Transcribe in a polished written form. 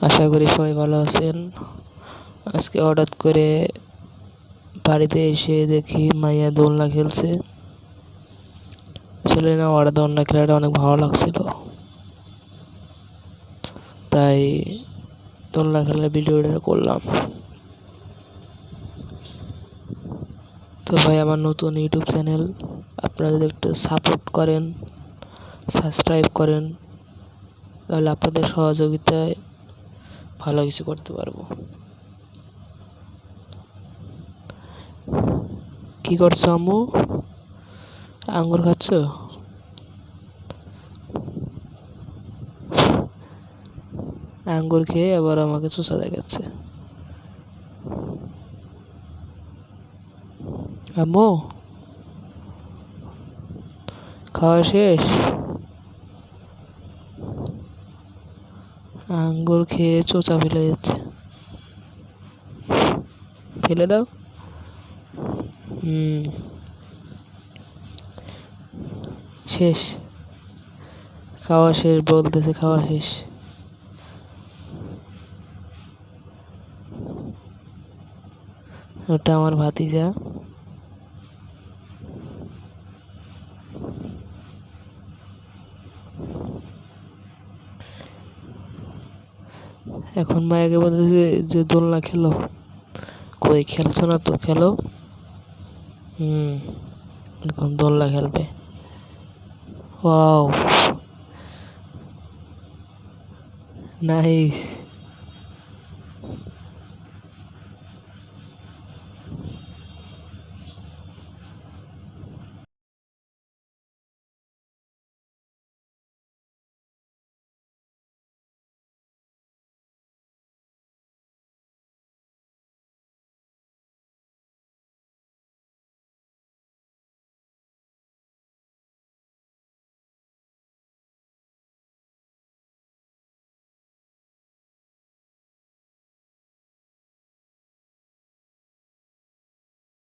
আশা করি সবাই ভালো আছেন। আজকে হঠাৎ করে বাড়িতে এসে দেখি মাইয়া দোলনা খেলছে। আসলে না, ওরা দোলনা খেলাটা অনেক ভালো লাগছিল, তাই দোলনা খেলার ভিডিওটা করলাম। তো ভাই, আমার নতুন ইউটিউব চ্যানেল, আপনারা যদি একটু সাপোর্ট করেন, সাবস্ক্রাইব করেন, তাহলে আপনাদের সহযোগিতায় ভালো কিছু করতে পারবো। কি করছো আম্মু? আঙ্গুর খাচ্ছ? আঙ্গুর খেয়ে আবার আমাকে চুষা দেখাচ্ছে। আম্মু, খাওয়া শেষ? আঙ্গুর খেয়ে চোচা ফেলে যাচ্ছে। ফেলে দাও। শেষ? খাওয়া শেষ বলতেছে, খাওয়া শেষ। ওটা আমার ভাতিজা। এখন মায়াকে বলতেছে যে দোলনা খেলো। কই খেলছো না তো, খেলো। এখন দোলনা খেলবে। Wow, nice.